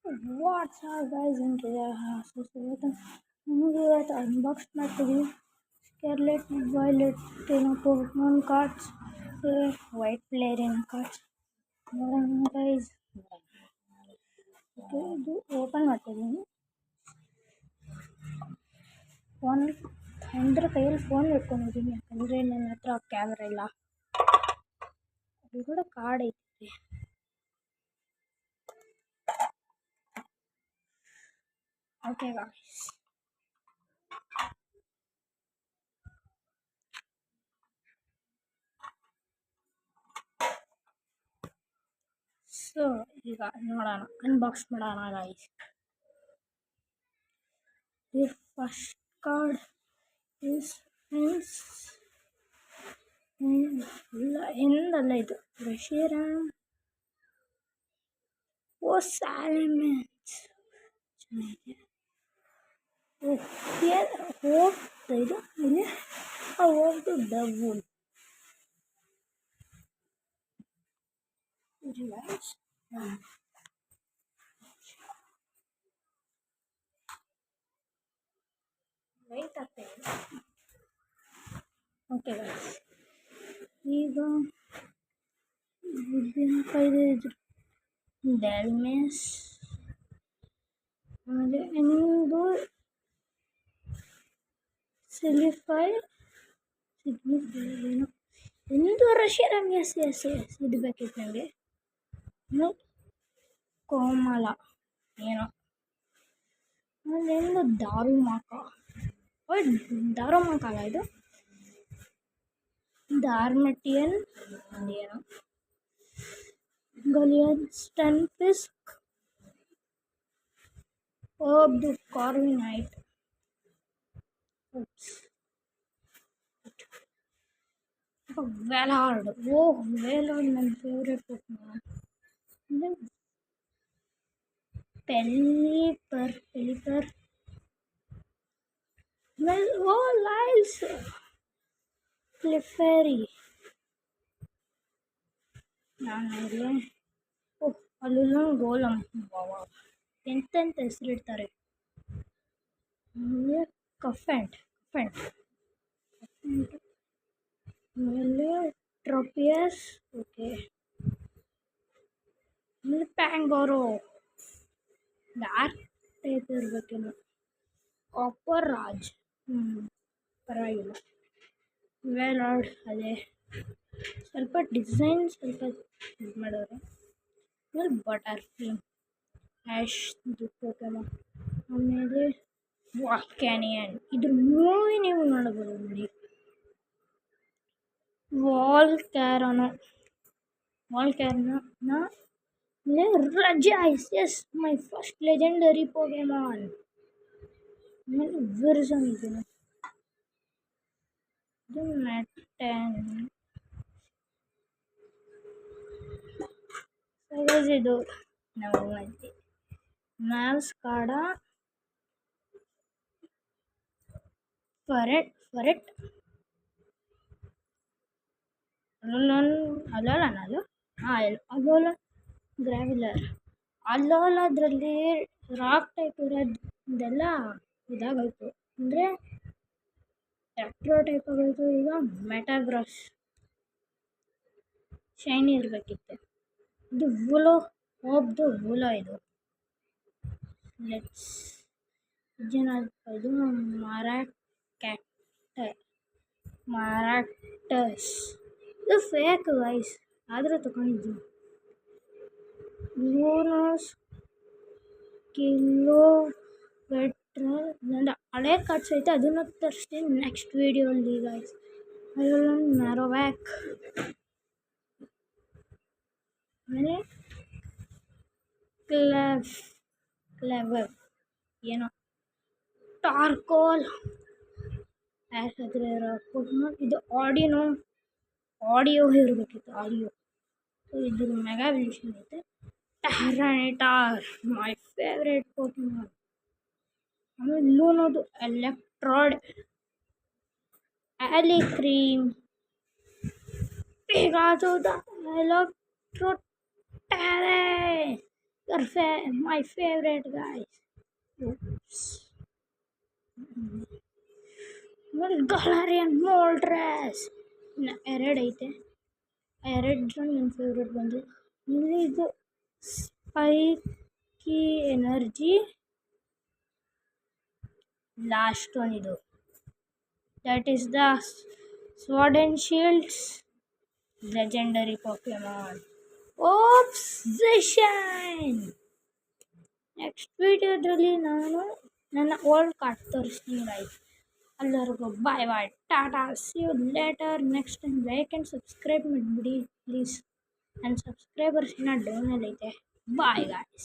What's up guys and ನಮಗೆ ಇವತ್ತು unbox ಮಾಡ್ತಿದ್ದೀವಿ ಸ್ಕೆರ್ಲೆಟ್ ವೈಲೆಟ್ ಏನೋ ಪೋಕೆಮಾನ್ ಕಾರ್ಡ್ಸ್ ವೈಟ್ ಪ್ಲೇಯರಿನ ಕಾರ್ಡ್ಸ್ ನೋಡೋಣ ಗೈಸ್. ಓಕೆ, ಇದು ಓಪನ್ ಮಾಡ್ತಿದ್ದೀನಿ. ಕೈಯಲ್ಲಿ ಫೋನ್ ಇಟ್ಕೊಂಡಿದ್ದೀನಿ ಯಾಕಂದರೆ ನನ್ನ ಹತ್ರ ಕ್ಯಾಮ್ರಾ ಇಲ್ಲ. ಅದು ಕೂಡ ಕಾರ್ಡ್ ಐತಿ. Okay guys, so ಈಗ ನೋಡೋಣ, ಅನ್ಬಾಕ್ಸ್ ಮಾಡೋಣ guys. The first card is ಹಿಂದಲ್ಲ ಇದು ರಶಿರಾಮ್ ಸಾಲಿಮೆಂಟ್ಸ್ ಚೆನ್ನಾಗಿದೆ. ಇದು ಇಲ್ಲಿ ಹೋಗ್ದು ಡಬಲ್ ವೈಟ್ ಆಗ್ತದೆ. ಓಕೆ ಗೈಸ್, ಈಗ ಇದು ಡೆಲ್ಮೆಸ್ ಆಮೇಲೆ ನಿಮ್ಮದು ಏನು ಎಂದು ರಶಿರಾಮ್ ಎಸ್ ಇದು ಬೇಕಿತ್ತು ನನಗೆ. ಕೋಮಲ ಏನೋ ಆಮೇಲೆ ದಾರುಮಾಕ ಅಲ್ಲ ಇದು ಡಾರ್ಮೆಟಿಯನ್ ಏನೋ ಗಲಿಯನ್ ಸ್ಟನ್ಫಿಸ್ಕ್ ಓಬ್ದು ಕಾರ್ವಿನೈಟ್ ವೆಲಾರ್ಡ್. ವೆಲಾರ್ಡ್ ನನ್ನ ಫೇವ್ರೆಟ್ ಪೋಕೆಮಾನ್. ಪೆಲಿಪರ್ ಲೈಲ್ಸ್ ಕ್ಲಿಫೆರಿ. ನಾನು ಅಲ್ಲೂ ಗೋಲಮ್ ಎಂತೆಂತ ಹೆಸರಿಡ್ತಾರೆ. ಆಮೇಲೆ ಕಫೆಂಟ್ ಆಮೇಲೆ ಟ್ರೋಪಿಯಸ್. ಓಕೆ, ಆಮೇಲೆ ಪ್ಯಾಂಗೋರೋ ಡಾರ್ಕ್ ಟೈಪ್ ಇರಬೇಕೇನೋ. ಕಾಪರ್ ರಾಜ್ ಪರವಾಗಿಲ್ಲ. ವೆಲಾರ್ಡ್ ಅದೇ ಸ್ವಲ್ಪ ಡಿಸೈನ್ ಸ್ವಲ್ಪ ಇದು ಮಾಡೋರು. ಆಮೇಲೆ ಬಟರ್ ಫ್ಲೀ ಆ್ಯಶ್ ಇದು ಪೋಕೆಮಾನ್. ಆಮೇಲೆ ವಾಲ್ಕ್ಯಾನಿಯನ್, ಇದ್ರ ಮೂವಿ ನೀವು ನೋಡ್ಬೋದು ನೋಡಿ. ವಾಲ್ಕ್ಯಾರನ ರಜೈಸ್, ಎಸ್ ಮೈ ಫಸ್ಟ್ ಲೆಜೆಂಡರಿ ಪೋಕೆಮಾನ್. ಆಮೇಲೆ ವಿರ್ಸನ್ ಇದು ಮೆಟನ್. ಇದು ನಾವು ಮಾಡ್ತೀವಿ ಮ್ಯಾಲ್ಸ್ ಕಾಡ ಫರೆಟ್ ಅಲೋಲ ಗ್ರಾವಿಲರ್. ಅದ್ರಲ್ಲಿ ರಾಕ್ ಟೈಪ್ ಇರೋದೆಲ್ಲ ಇದಾಗೋಯ್ತು, ಅಂದರೆ ಎಲೆಕ್ಟ್ರೋ ಟೈಪ್ ಆಗೋಯ್ತು. ಈಗ ಮೆಟಾಗ್ರಾಸ್ ಶೈನಿ ಇರಬೇಕಿತ್ತು. ಇದು ವೂಲೋ ಇದು ಲೆಟ್ಸ್ ಇದು ಮಾರಾಕ್ಟಸ್. ಇದು ಫೇಕ್ ವೈಸ್ ಆದರೂ ತಗೊಂಡಿದ್ದು. ಲೂನೋಸ್ ಕಿಲೋವೆಟ್ರಲ್ ನನ್ನ ಹಳೆ ಕಾರ್ಡ್ಸ್ ಐತೆ, ಅದನ್ನು ತರಿಸ್ತೀನಿ ನೆಕ್ಸ್ಟ್ ವೀಡಿಯೋಲ್ಲಿ ಗೈಸ್. ಅದರಲ್ಲೊಂದು ಮ್ಯಾರೋವ್ಯಾಕ್, ಆಮೇಲೆ ಕ್ಲೆವರ್ ಏನೋ ಟಾರ್ಕೋಲ್ ಅದ್ರ ಪೋಕೆಮಾನ್. ಇದು ಆಡಿಯೋ ಇರಬೇಕಿತ್ತು. ಇದ್ರ ಮೆಗಾ ಎವಲ್ಯೂಷನ್ ಐತೆ. ಟೈರಾನಿಟಾರ್ ಮೈ ಫೇವ್ರೆಟ್ ಪೋಕೆಮಾನ್. ಆಮೇಲೆ ಲೂನೋದು electrode, ಆಲಿಕ್ರೀಮ್, ಪಿಗಾಸೋದ ಎಲೆಕ್ಟ್ರೋಟ್ಯಾರೆ, my favorite guys. Oops. Galarian Moltres ಎರಡು ಐತೆ. ಎರಡರಲ್ಲಿ ನನ್ನ ಫೇವ್ರೇಟ್ ಬಂದು ಇದು ಸ್ಪೈಕಿ ಎನರ್ಜಿ. ಲಾಸ್ಟ್ ಒನ್ ಇದು, that is the sword and shields legendary Pokemon obsession. Next ವಿಡಿಯೋದಲ್ಲಿ ನಾನು ನನ್ನ ಓಲ್ಡ್ ಕಾರ್ಡ್ ತೋರಿಸ್ತೀನಿ ಗೈಸ್. ಅಲ್ಲಿವರೆಗೂ bye bye, tata, see you later. Next time like and subscribe ಮಾಡಿಬಿಡಿ ಪ್ಲೀಸ್. ನನ್ನ ಸಬ್ಸ್ಕ್ರೈಬರ್ಸ್ ಇನ್ನೂ ಡೌನಲ್ಲಿ ಐತೆ. Bye guys.